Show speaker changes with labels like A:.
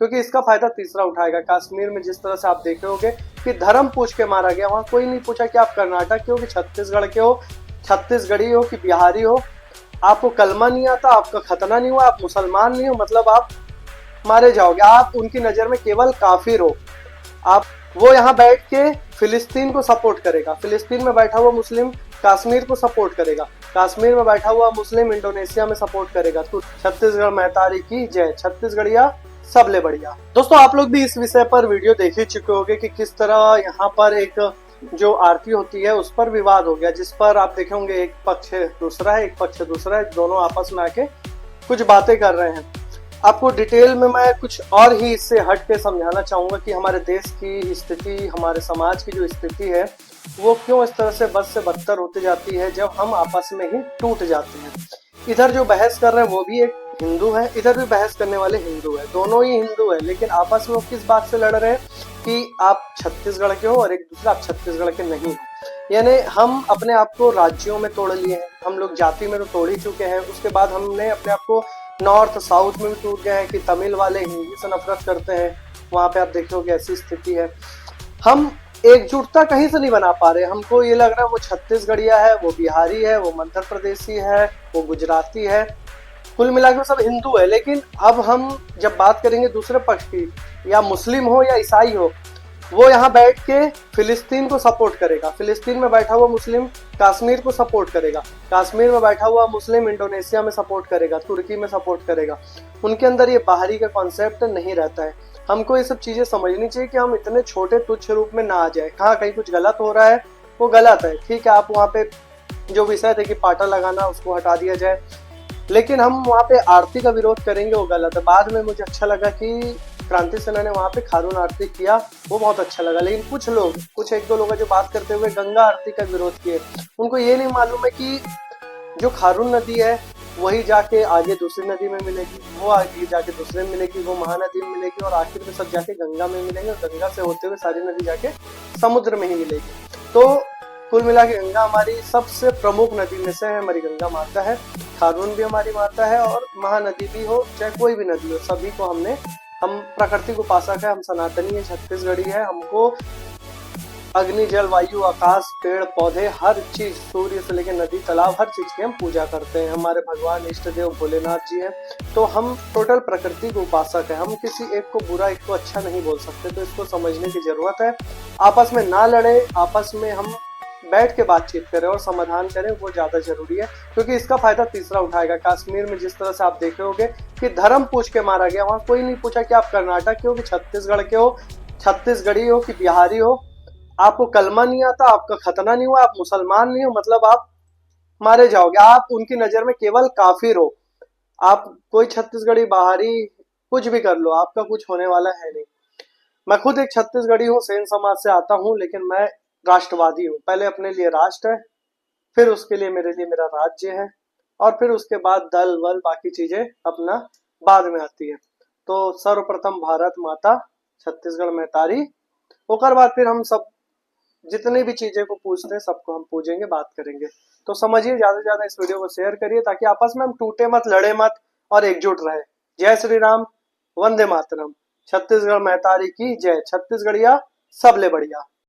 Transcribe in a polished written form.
A: क्योंकि इसका फायदा तीसरा उठाएगा। कश्मीर में जिस तरह से आप देखे होंगे कि धर्म पूछ के मारा गया, वहां कोई नहीं पूछा कि आप कर्नाटक के हो कि छत्तीसगढ़ के हो, छत्तीसगढ़ी हो कि बिहारी हो, आपको कलमा नहीं आता, आपका खतना नहीं हुआ, आप मुसलमान नहीं हो, मतलब आप मारे जाओगे। आप उनकी नजर में केवल काफिर हो। आप वो यहाँ बैठ के फिलिस्तीन को सपोर्ट करेगा, फिलिस्तीन में बैठा हुआ मुस्लिम कश्मीर को सपोर्ट करेगा, कश्मीर में बैठा हुआ मुस्लिम इंडोनेशिया में सपोर्ट करेगा। तो छत्तीसगढ़ महतारी की जय, छत्तीसगढ़िया सबले बढ़िया। दोस्तों आप लोग भी इस विषय पर वीडियो देख ही चुके होंगे कि किस तरह यहाँ पर एक जो आरती होती है उस पर विवाद हो गया, जिस पर आप देखे होंगे एक पक्ष दूसरा है, एक पक्ष दूसरा है, दोनों आपस में आके कुछ बातें कर रहे हैं। आपको डिटेल में मैं कुछ और ही इससे हट के समझाना चाहूंगा कि हमारे देश की स्थिति, हमारे समाज की जो स्थिति है वो क्यों इस तरह से बद से बदतर होती जाती है जब हम आपस में ही टूट जाते हैं। इधर जो बहस कर रहे हैं वो भी एक हिंदू है, इधर भी बहस करने वाले हिंदू है, दोनों ही हिंदू है, लेकिन आपस में वो किस बात से लड़ रहे हैं कि आप छत्तीसगढ़ के हो और एक दूसरा आप छत्तीसगढ़ के नहीं हो। यानी हम अपने आप को राज्यों में तोड़ लिए हैं, हम लोग जाति में तो तोड़ ही चुके हैं, उसके बाद हमने अपने आप को नॉर्थ साउथ में भी टूट गए हैं कि तमिल वाले हिंदी से नफरत करते हैं, वहां पे आप देखोगे ऐसी स्थिति है। हम एकजुटता कहीं से नहीं बना पा रहे। हमको ये लग रहा है वो छत्तीसगढ़िया है, वो बिहारी है, वो मध्य प्रदेशी है, वो गुजराती है, कुल मिलाकर सब हिंदू है। लेकिन अब हम जब बात करेंगे दूसरे पक्ष की, या मुस्लिम हो या ईसाई हो, वो यहाँ बैठ के फिलिस्तीन को सपोर्ट करेगा, फिलिस्तीन में बैठा हुआ मुस्लिम कश्मीर को सपोर्ट करेगा, कश्मीर में बैठा हुआ मुस्लिम इंडोनेशिया में सपोर्ट करेगा, तुर्की में सपोर्ट करेगा। उनके अंदर ये बाहरी का कॉन्सेप्ट नहीं रहता है। हमको ये सब चीजें समझनी चाहिए कि हम इतने छोटे तुच्छ रूप में ना आ जाए। हाँ, कहीं कुछ गलत हो रहा है वो गलत है, ठीक है, आप वहाँ पे जो विषय थे कि पाटा लगाना उसको हटा दिया जाए, लेकिन हम वहाँ पे आरती का विरोध करेंगे वो गलत है। बाद में मुझे अच्छा लगा कि क्रांति सेना ने वहाँ पे खारून आरती किया, वो बहुत अच्छा लगा। लेकिन कुछ लोग, कुछ एक दो लोग जो बात करते हुए गंगा आरती का विरोध किए, उनको ये नहीं मालूम है कि जो खारून नदी है वही जाके आगे दूसरी नदी में मिलेगी, वो आगे जाके दूसरे में मिलेगी, वो महानदी में मिलेगी और आखिर में सब जाके गंगा में मिलेंगे और गंगा से होते हुए सारी नदी जाके समुद्र में ही मिलेगी। तो कुल मिला के गंगा हमारी सबसे प्रमुख नदी में से है, हमारी गंगा माता है, खारून भी हमारी माता है, और महानदी भी हो चाहे कोई भी नदी हो, सभी को हम प्रकृति को उपासक है, हम सनातनी है, छत्तीसगढ़ी है। हमको अग्नि जल वायु आकाश पेड़ पौधे हर चीज, सूर्य से लेकर नदी तालाब, हर चीज की हम पूजा करते हैं। हमारे भगवान इष्ट देव भोलेनाथ जी हैं, तो हम टोटल प्रकृति को उपासक है। हम किसी एक को बुरा एक को अच्छा नहीं बोल सकते, तो इसको समझने की जरूरत है। आपस में ना लड़े, आपस में हम बैठ के बातचीत करें और समाधान करें, वो ज्यादा जरूरी है, क्योंकि इसका फायदा तीसरा उठाएगा। कश्मीर में जिस तरह से आप देखे होंगे कि धर्म पूछ के मारा गया, वहां कोई नहीं पूछा कि आप कर्नाटक के हो कि छत्तीसगढ़ के हो, छत्तीसगढ़ी हो कि बिहारी हो, आपको कलमा नहीं आता, आपका खतना नहीं हुआ, आप मुसलमान नहीं हो, मतलब आप मारे जाओगे। आप उनकी नजर में केवल काफिर हो। आप कोई छत्तीसगढ़ी बाहरी कुछ भी कर लो, आपका कुछ होने वाला है नहीं। मैं खुद एक छत्तीसगढ़ी हूँ, सेन समाज से आता हूँ, लेकिन मैं राष्ट्रवादी हूँ। पहले अपने लिए राष्ट्र है, फिर उसके लिए मेरे लिए मेरा राज्य है, और फिर उसके बाद दल वल बाकी चीजें अपना बाद में आती है। तो सर्वप्रथम भारत माता, छत्तीसगढ़ महतारी, ओकर बाद फिर हम सब जितनी भी चीजें को पूछते हैं सबको हम पूजेंगे, बात करेंगे। तो समझिए, ज्यादा से ज्यादा इस वीडियो को शेयर करिए ताकि आपस में हम टूटे मत, लड़े मत और एकजुट रहे। जय श्री राम, वंदे मातरम, छत्तीसगढ़ महतारी की जय, छत्तीसगढ़िया सबले बढ़िया।